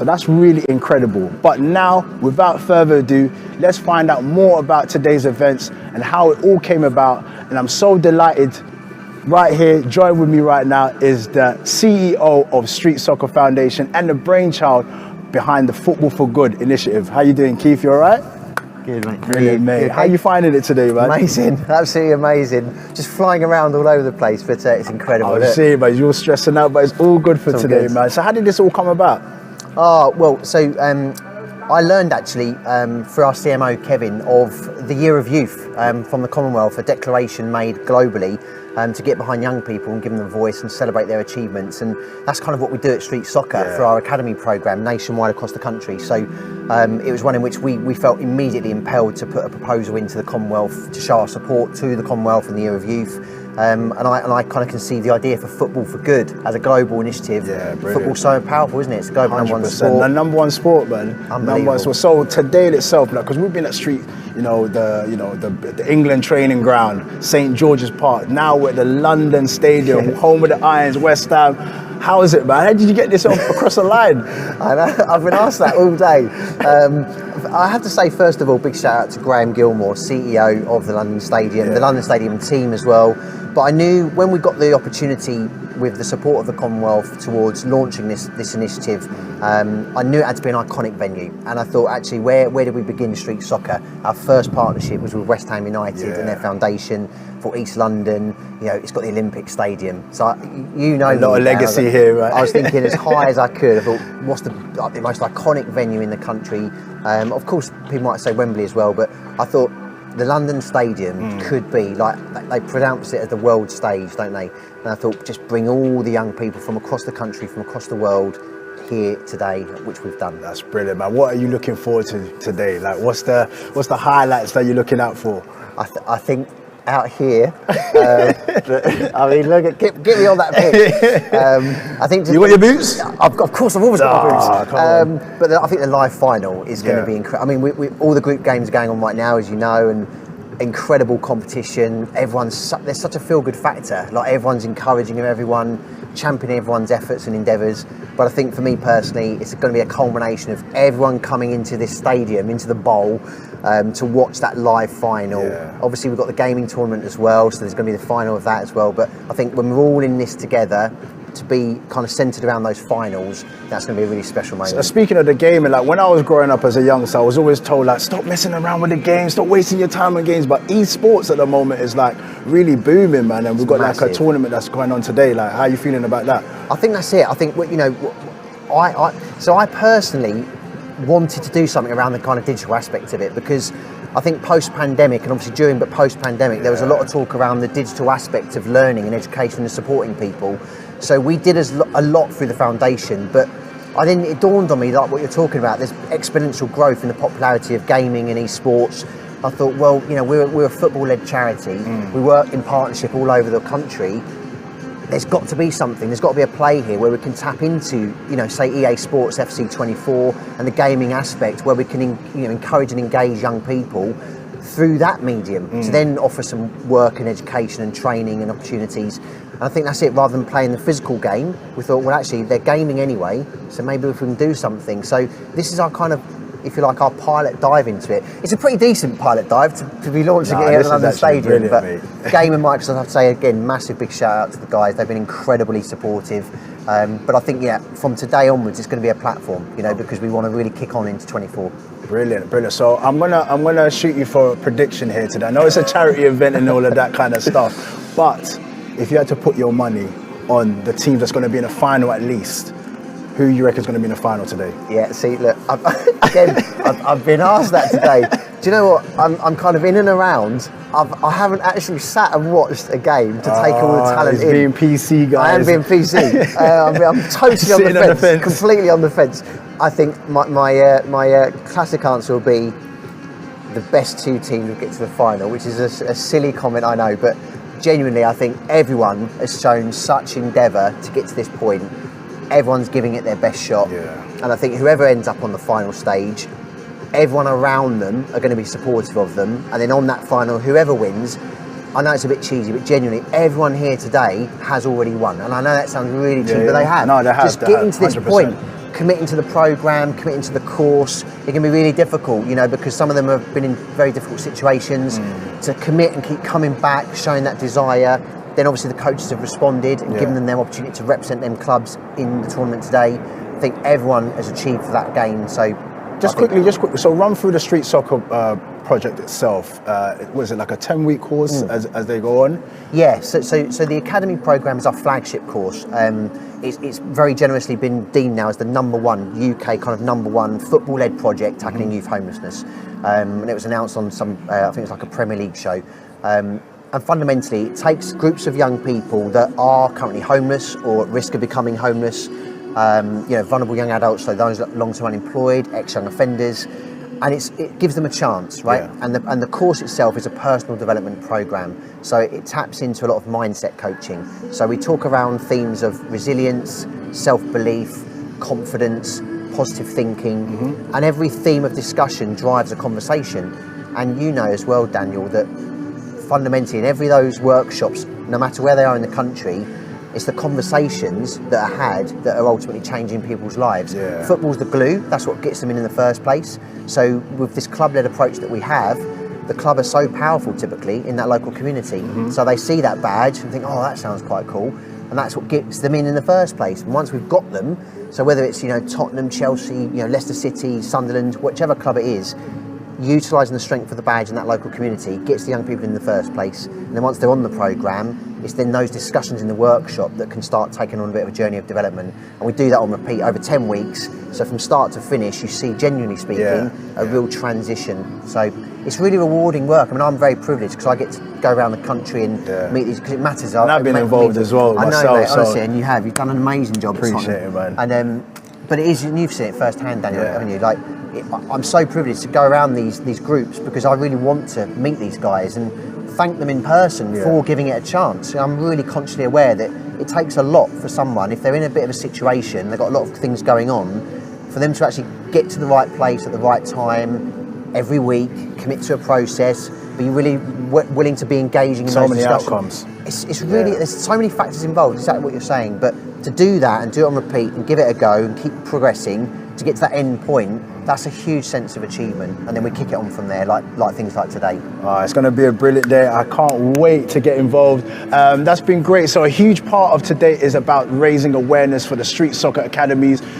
So that's really incredible. But now, without further ado, let's find out more about today's events and how it all came about. And I'm so delighted. Right here, join with me right now is the CEO of Street Soccer Foundation and the brainchild behind the Football for Good initiative. How you doing, Keith? You all right? Good, mate. Brilliant, mate. Good, how are you finding it today, man? Amazing, absolutely amazing. Just flying around all over the place, but it's incredible. I was saying, but you're stressing out, but it's all good for today, man. So how did this all come about? Oh, well, so I learned actually through our CMO, Kevin, of the Year of Youth from the Commonwealth, a declaration made globally to get behind young people and give them a voice and celebrate their achievements. And that's kind of what we do at Street Soccer for our academy programme nationwide across the country. So it was one in which we felt immediately impelled to put a proposal into the Commonwealth to show our support to the Commonwealth and the Year of Youth. And I kind of conceived the idea for Football for Good as a global initiative. Yeah, brilliant. Football's so powerful, isn't it? It's a global number one sport. The number one sport, man. Number one sport. So today in itself, because we've been at Street, the England training ground, St George's Park. Now we're at the London Stadium, home of the Irons, West Ham. How is it, man? How did you get this across the line? I know, I've been asked that all day. I have to say, first of all, big shout out to Graham Gilmore, CEO of the London Stadium, the London Stadium team as well. But I knew when we got the opportunity with the support of the Commonwealth towards launching this initiative, I knew it had to be an iconic venue. And I thought, actually, where did we begin Street Soccer? Our first partnership was with West Ham United and their foundation for East London. You know, it's got the Olympic Stadium. So, a lot of legacy here, right? I was thinking as high as I could. I thought, what's the most iconic venue in the country? Of course, people might say Wembley as well, but I thought the London Stadium could be, like, they pronounce it as the world stage, don't they? And I thought, just bring all the young people from across the country, from across the world here today, which we've done. That's brilliant, man. What are you looking forward to today? Like, what's the highlights that you're looking out for? I think out here, I mean, look, get me on that pitch. I think you got your boots? Of course, I've always got my boots. Come on. But I think the live final is going to be incredible. I mean, all the group games are going on right now, as you know, and incredible competition. There's such a feel-good factor. Like, everyone's encouraging everyone, championing everyone's efforts and endeavours. But I think for me personally, it's going to be a culmination of everyone coming into this stadium, into the bowl, to watch that live final. Obviously, we've got the gaming tournament as well, so there's going to be the final of that as well. But I think when we're all in this together, to be kind of centred around those finals, that's going to be a really special moment. So speaking of the gaming, like, when I was growing up as a youngster, I was always told, like, stop messing around with the games, stop wasting your time on games. But esports at the moment is, like, really booming, man. And we've got massive. Like, a tournament that's going on today. Like, how are you feeling about that? I think that's it. I think, I personally wanted to do something around the kind of digital aspect of it, because I think post-pandemic, and obviously during, but post-pandemic, there was a lot of talk around the digital aspect of learning and education and supporting people. So we did a lot through the foundation, but it dawned on me, like what you're talking about, there's exponential growth in the popularity of gaming and esports. I thought, well, we're a football-led charity. We work in partnership all over the country. There's got to be something. There's got to be a play here where we can tap into, say EA Sports FC24 and the gaming aspect, where we can, encourage and engage young people through that medium to then offer some work and education and training and opportunities. And I think that's it. Rather than playing the physical game, we thought, well, actually, they're gaming anyway, so maybe if we can do something. So this is our kind of, if you like, our pilot dive into it. It's a pretty decent pilot dive to be launching it here at the London Stadium. But Game and Microsoft, I have to say again, massive big shout out to the guys. They've been incredibly supportive. But I think, from today onwards, it's going to be a platform, because we want to really kick on into 24. Brilliant. So I'm gonna shoot you for a prediction here today. I know it's a charity event and all of that kind of stuff, but if you had to put your money on the team that's going to be in the final at least, who you reckon is going to be in the final today? Yeah, see, look, I've been asked that today. Do you know what? I'm kind of in and around. I haven't actually sat and watched a game to take all the talent in. Being PC, guys. I am being PC. I'm totally on the fence, completely on the fence. I think my classic answer will be the best two teams will get to the final, which is a silly comment, I know, but genuinely, I think everyone has shown such endeavour to get to this point. Everyone's giving it their best shot. And I think whoever ends up on the final stage, everyone around them are going to be supportive of them. And then on that final, whoever wins, I know it's a bit cheesy, but genuinely, everyone here today has already won. And I know that sounds really cheesy, but they have. No, they have. Just getting to this 100%. Point committing to the program, committing to the course, it can be really difficult, you know, because some of them have been in very difficult situations. To commit and keep coming back, showing that desire. Then obviously the coaches have responded and given them their opportunity to represent them clubs in the tournament today. I think everyone has achieved for that gain. So just quickly, so run through the street soccer project itself. Was it like a 10-week course as they go on? Yeah, so the Academy programme is our flagship course. It's very generously been deemed now as the #1 UK kind of #1 football-led project tackling youth homelessness. And it was announced on some, I think it was like a Premier League show. And fundamentally, it takes groups of young people that are currently homeless or at risk of becoming homeless, you know, vulnerable young adults, so those long-term unemployed, ex-young offenders, and it gives them a chance, right? Yeah. And the course itself is a personal development program, so it taps into a lot of mindset coaching. So we talk around themes of resilience, self-belief, confidence, positive thinking, and every theme of discussion drives a conversation. And you know as well, Daniel, that fundamentally in every of those workshops, no matter where they are in the country, it's the conversations that are had that are ultimately changing people's lives. Yeah. Football's the glue, that's what gets them in the first place. So with this club-led approach that we have, the club are so powerful typically in that local community. So they see that badge and think, oh, that sounds quite cool. And that's what gets them in the first place. And once we've got them, so whether it's, you know, Tottenham, Chelsea, you know, Leicester City, Sunderland, whichever club it is, utilising the strength of the badge in that local community gets the young people in the first place. And then once they're on the programme, it's then those discussions in the workshop that can start taking on a bit of a journey of development. And we do that on repeat over 10 weeks. So from start to finish, you see, genuinely speaking, a real transition. So it's really rewarding work. I mean, I'm very privileged because I get to go around the country and meet these, because it matters. And I've been involved as well myself. I know, mate, honestly, and you've done an amazing job. Appreciate it, man. And but it is, and you've seen it firsthand, Daniel, haven't you? Like, I'm so privileged to go around these groups because I really want to meet these guys and thank them in person for giving it a chance. I'm really consciously aware that it takes a lot for someone, if they're in a bit of a situation, they've got a lot of things going on, for them to actually get to the right place at the right time every week, commit to a process, be really willing to be engaging in so those many discussions. outcomes. It's really, there's so many factors involved, exactly what you're saying, but to do that and do it on repeat and give it a go and keep progressing to get to that end point, that's a huge sense of achievement. And then we kick it on from there, like things like today. It's going to be a brilliant day. I can't wait to get involved. That's been great. So a huge part of today is about raising awareness for the street soccer academies.